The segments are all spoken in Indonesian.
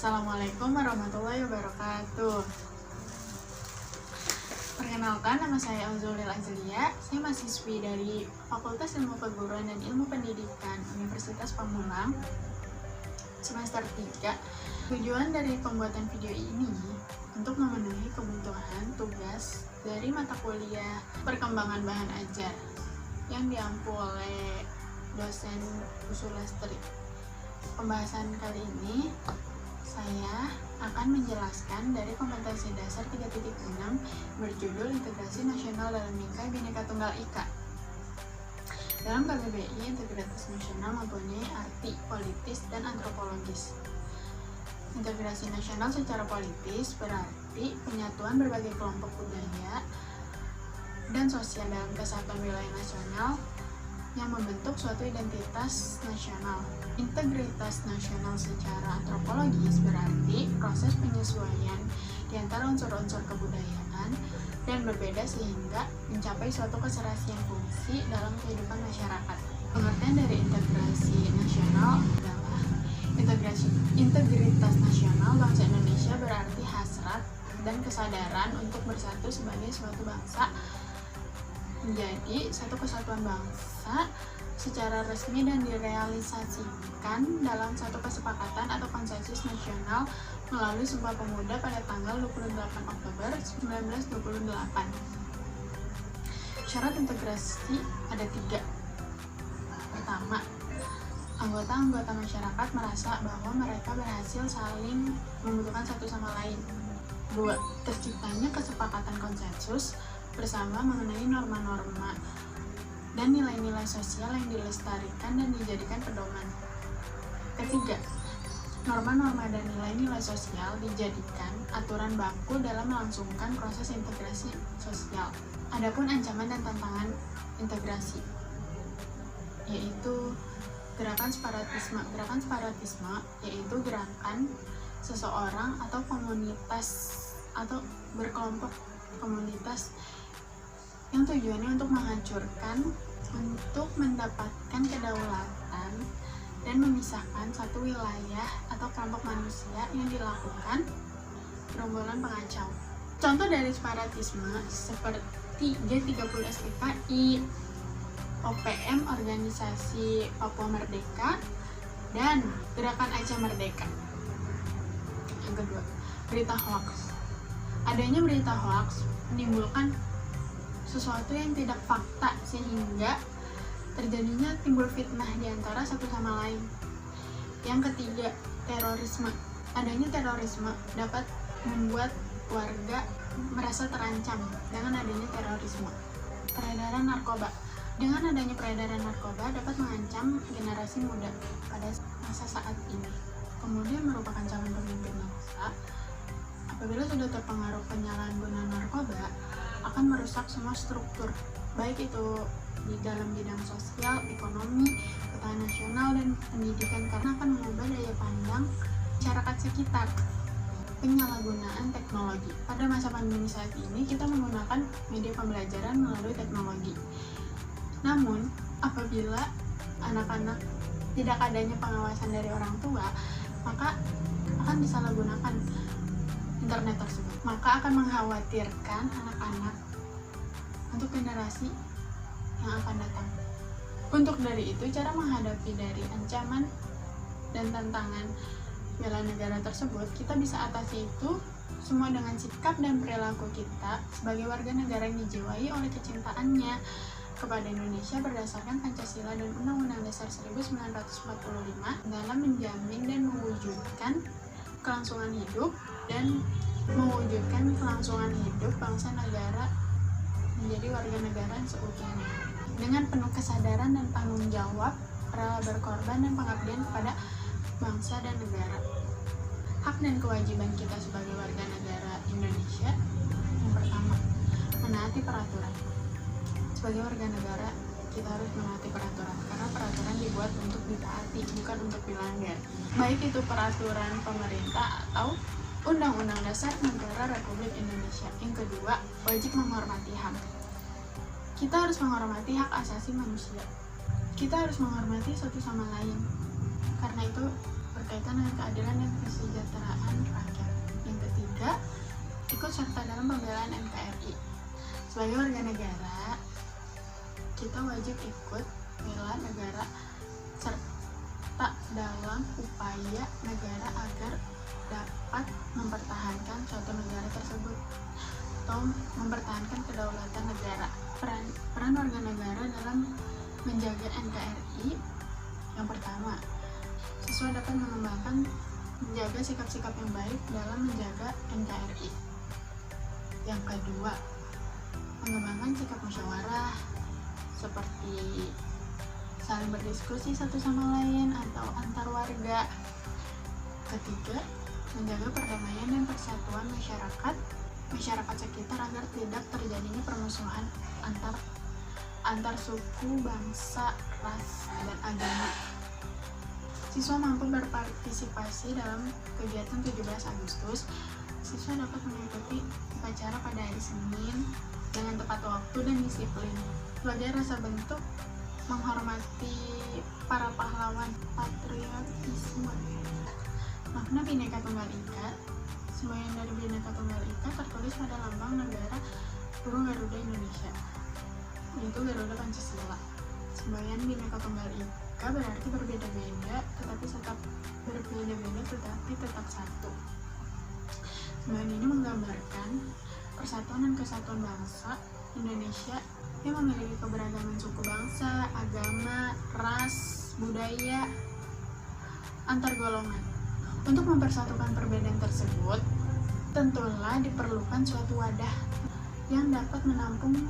Assalamualaikum warahmatullahi wabarakatuh. Perkenalkan, nama saya Alzulil Azlia. Saya mahasiswi dari Fakultas Ilmu Perguruan dan Ilmu Pendidikan Universitas Pamulang, semester 3. Tujuan dari pembuatan video ini untuk memenuhi kebutuhan tugas dari mata kuliah perkembangan bahan ajar yang diampu oleh dosen Usul Lastri. Pembahasan kali ini saya akan menjelaskan dari kompetensi dasar 3.6 berjudul Integrasi Nasional dalam Bingkai Bhinneka Tunggal Ika. Dalam KBBI, integrasi nasional mempunyai arti politis dan antropologis. Integrasi nasional secara politis berarti penyatuan berbagai kelompok budaya dan sosial dalam kesatuan wilayah nasional yang membentuk suatu identitas nasional. Integritas nasional secara antropologis berarti proses penyesuaian di antara unsur-unsur kebudayaan dan berbeda sehingga mencapai suatu keserasian fungsi dalam kehidupan masyarakat. Pengertian dari integrasi nasional adalah integritas nasional bangsa Indonesia berarti hasrat dan kesadaran untuk bersatu sebagai suatu bangsa menjadi satu kesatuan bangsa secara resmi dan direalisasikan dalam satu kesepakatan atau konsensus nasional melalui Sumpah Pemuda pada tanggal 28 Oktober 1928. Syarat integrasi ada 3. Pertama, anggota-anggota masyarakat merasa bahwa mereka berhasil saling membutuhkan satu sama lain. 2. Terciptanya kesepakatan konsensus bersama mengenai norma-norma dan nilai-nilai sosial yang dilestarikan dan dijadikan pedoman. Ketiga, norma-norma dan nilai-nilai sosial dijadikan aturan baku dalam melangsungkan proses integrasi sosial. Adapun ancaman dan tantangan integrasi, yaitu gerakan separatisme. Gerakan separatisme yaitu gerakan seseorang atau komunitas atau berkelompok komunitas yang tujuannya untuk menghancurkan, untuk mendapatkan kedaulatan dan memisahkan satu wilayah atau kelompok manusia yang dilakukan gerombolan pengacau. Contoh dari separatisme seperti G30 SPKI, OPM Organisasi Papua Merdeka, dan Gerakan Aceh Merdeka. Yang kedua, berita hoax. Adanya berita hoax menimbulkan sesuatu yang tidak fakta sehingga terjadinya timbul fitnah di antara satu sama lain. Yang ketiga, terorisme. Adanya terorisme dapat membuat warga merasa terancam dengan adanya terorisme. Peredaran narkoba. Dengan adanya peredaran narkoba dapat mengancam generasi muda pada masa saat ini. Kemudian merupakan calon pemimpin bangsa. Apabila sudah terpengaruh penyalahgunaan narkoba, akan merusak semua struktur, baik itu di dalam bidang sosial, ekonomi, ketahanan nasional, dan pendidikan, karena akan mengubah daya pandang masyarakat sekitar. Penyalahgunaan teknologi. Pada masa pandemi saat ini, kita menggunakan media pembelajaran melalui teknologi. Namun, apabila anak-anak tidak adanya pengawasan dari orang tua, maka akan disalahgunakan internet tersebut. Maka akan mengkhawatirkan anak-anak untuk generasi yang akan datang. Untuk dari itu, cara menghadapi dari ancaman dan tantangan bela negara tersebut, kita bisa atasi itu semua dengan sikap dan perilaku kita sebagai warga negara yang dijiwai oleh kecintaannya kepada Indonesia berdasarkan Pancasila dan Undang-Undang Dasar 1945 dalam menjamin dan mewujudkan kelangsungan hidup bangsa negara menjadi warga negara yang seutuhnya dengan penuh kesadaran dan tanggung jawab, rela berkorban dan pengabdian kepada bangsa dan negara. Hak dan kewajiban kita sebagai warga negara Indonesia. Yang pertama, menaati peraturan. Sebagai warga negara, kita harus menaati peraturan karena peraturan dibuat untuk ditaati, bukan untuk dilanggar. Baik itu peraturan pemerintah atau Undang-Undang Dasar Negara Republik Indonesia. Yang kedua, wajib menghormati HAM. Kita harus menghormati hak asasi manusia. Kita harus menghormati satu sama lain. Karena itu berkaitan dengan keadilan dan kesejahteraan rakyat. Yang ketiga, ikut serta dalam pembelaan NKRI. Sebagai warga negara, kita wajib ikut bela negara serta dalam upaya negara agar dapat mempertahankan suatu negara tersebut atau mempertahankan kedaulatan negara. Peran warga negara dalam menjaga NKRI: yang pertama, siswa dapat mengembangkan menjaga sikap-sikap yang baik dalam menjaga NKRI. Yang kedua, mengembangkan sikap musyawarah seperti saling berdiskusi satu sama lain atau antar warga. Ketiga, menjaga perdamaian dan persatuan masyarakat sekitar agar tidak terjadinya permusuhan antar suku, bangsa, ras, dan agama. Siswa mampu berpartisipasi dalam kegiatan 17 Agustus. Siswa dapat mengikuti upacara pada hari Senin dengan tepat waktu dan disiplin. Sebagai rasa bentuk menghormati para pahlawan patriotisme. Makna Bhinneka Tunggal Ika: semboyan dari Bhinneka Tunggal Ika tertulis pada lambang negara burung Garuda Indonesia, yaitu Garuda Pancasila. Semboyan Bhinneka Tunggal Ika berarti berbeda-beda tetapi tetap satu. Semboyan ini menggambarkan persatuan dan kesatuan bangsa Indonesia yang memiliki keberagaman suku bangsa, agama, ras, budaya, antar golongan. Untuk mempersatukan perbedaan tersebut, tentulah diperlukan suatu wadah yang dapat menampung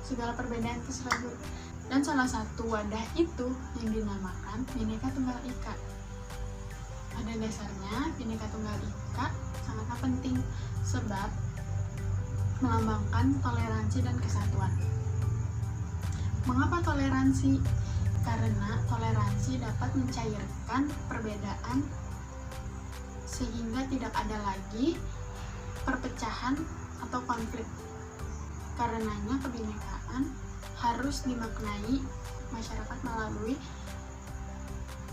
segala perbedaan tersebut. Dan salah satu wadah itu yang dinamakan Bhinneka Tunggal Ika. Pada dasarnya, Bhinneka Tunggal Ika sangatlah penting sebab melambangkan toleransi dan kesatuan. Mengapa toleransi? Karena toleransi dapat mencairkan perbedaan sehingga tidak ada lagi perpecahan atau konflik. Karenanya kebinekaan harus dimaknai masyarakat melalui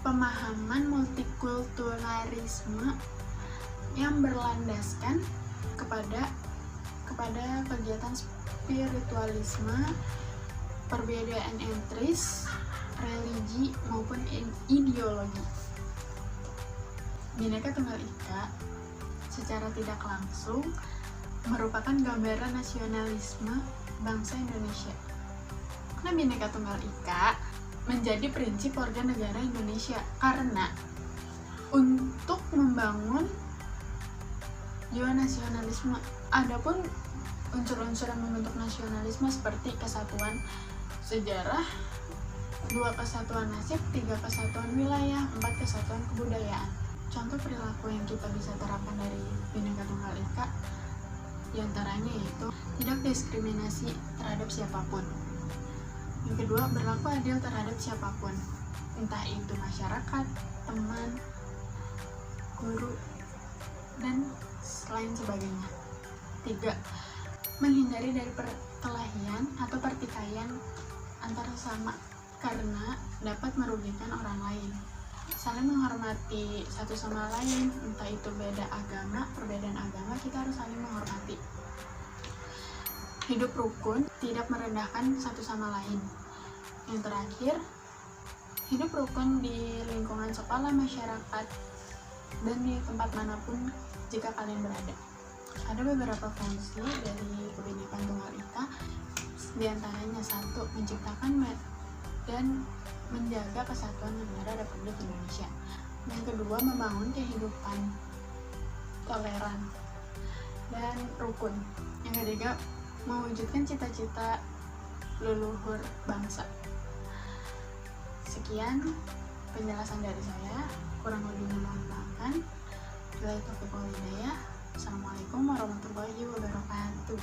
pemahaman multikulturalisme yang berlandaskan kepada kegiatan spiritualisme, perbedaan etnis, religi, maupun ideologi. Bhinneka Tunggal Ika secara tidak langsung merupakan gambaran nasionalisme bangsa Indonesia. Karena Bhinneka Tunggal Ika menjadi prinsip warga negara Indonesia karena untuk membangun jiwa nasionalisme. Adapun unsur-unsur yang membentuk nasionalisme seperti kesatuan sejarah, 2 kesatuan nasib, 3 kesatuan wilayah, 4 kesatuan kebudayaan. Contoh perilaku yang kita bisa terapkan dari Bhinneka Tunggal Ika diantaranya yaitu tidak diskriminasi terhadap siapapun. Yang kedua, berlaku adil terhadap siapapun, entah itu masyarakat, teman, guru, dan lain sebagainya. 3. Menghindari dari perkelahian atau pertikaian antar sesama karena dapat merugikan orang lain. Saling menghormati satu sama lain, entah itu beda agama, perbedaan agama, kita harus saling menghormati. Hidup rukun, tidak merendahkan satu sama lain. Yang terakhir, hidup rukun di lingkungan sekolah, masyarakat, dan di tempat manapun jika kalian berada. Ada beberapa fungsi dari Bhinneka Tunggal Ika, diantaranya 1. Menciptakan dan menjaga kesatuan negara Republik Indonesia. Yang kedua, membangun kehidupan toleran dan rukun. Yang ketiga, mewujudkan cita-cita leluhur bangsa. Sekian penjelasan dari saya, kurang lebihnya mohon maafkan. Wabillahi taufiq wal hidayah. Assalamualaikum warahmatullahi wabarakatuh.